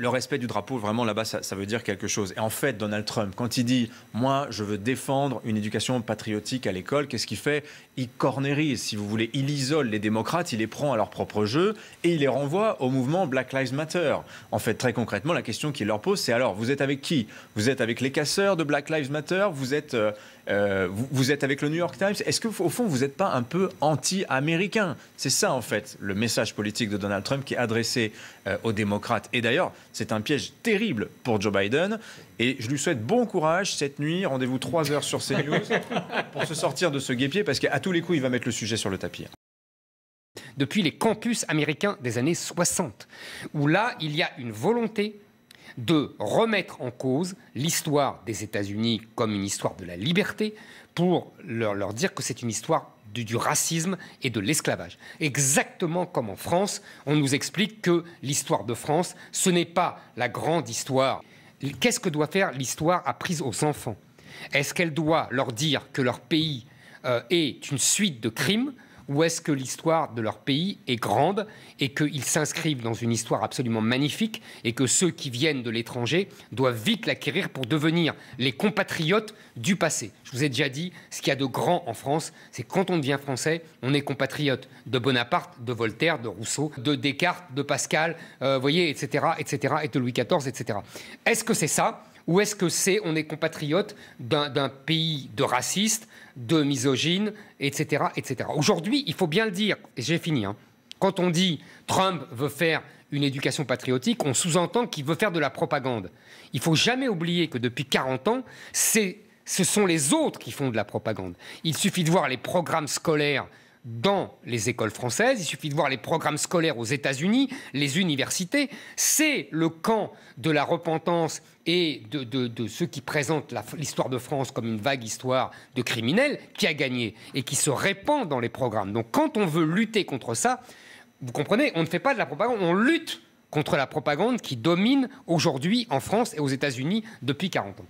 le respect du drapeau, vraiment là-bas, ça veut dire quelque chose. Et en fait, Donald Trump, quand il dit « moi, je veux défendre une éducation patriotique à l'école », qu'est-ce qu'il fait? Il cornérise, si vous voulez, il isole les démocrates, il les prend à leur propre jeu et il les renvoie au mouvement Black Lives Matter. En fait, très concrètement, la question qu'il leur pose, c'est alors, vous êtes avec qui? Vous êtes avec les casseurs de Black Lives Matter? Vous êtes avec le New York Times? Est-ce qu'au fond, vous n'êtes pas un peu anti-américain? C'est ça, en fait, le message politique de Donald Trump qui est adressé aux démocrates. Et d'ailleurs, c'est un piège terrible pour Joe Biden. Et je lui souhaite bon courage cette nuit. Rendez-vous 3 heures sur CNews pour se sortir de ce guêpier, parce qu'à tous les coups, il va mettre le sujet sur le tapis. Depuis les campus américains des années 60, où là, il y a une volonté de remettre en cause l'histoire des États-Unis comme une histoire de la liberté, pour leur dire que c'est une histoire du racisme et de l'esclavage. Exactement comme en France, on nous explique que l'histoire de France, ce n'est pas la grande histoire. Qu'est-ce que doit faire l'histoire apprise aux enfants? Est-ce qu'elle doit leur dire que leur pays est une suite de crimes, ou est-ce que l'histoire de leur pays est grande et qu'ils s'inscrivent dans une histoire absolument magnifique et que ceux qui viennent de l'étranger doivent vite l'acquérir pour devenir les compatriotes du passé? Je vous ai déjà dit, ce qu'il y a de grand en France, c'est quand on devient français, on est compatriote de Bonaparte, de Voltaire, de Rousseau, de Descartes, de Pascal, voyez, etc., etc., et de Louis XIV, etc. Est-ce que c'est ça? Ou est-ce que on est compatriote d'un pays de racistes, de misogynes, etc., etc. Aujourd'hui, il faut bien le dire, et j'ai fini, hein, quand on dit Trump veut faire une éducation patriotique, on sous-entend qu'il veut faire de la propagande. Il ne faut jamais oublier que depuis 40 ans, ce sont les autres qui font de la propagande. Il suffit de voir les programmes scolaires dans les écoles françaises, il suffit de voir les programmes scolaires aux États-Unis, les universités. C'est le camp de la repentance et de ceux qui présentent l'histoire de France comme une vague histoire de criminels qui a gagné et qui se répand dans les programmes. Donc quand on veut lutter contre ça, vous comprenez, on ne fait pas de la propagande, on lutte contre la propagande qui domine aujourd'hui en France et aux États-Unis depuis 40 ans.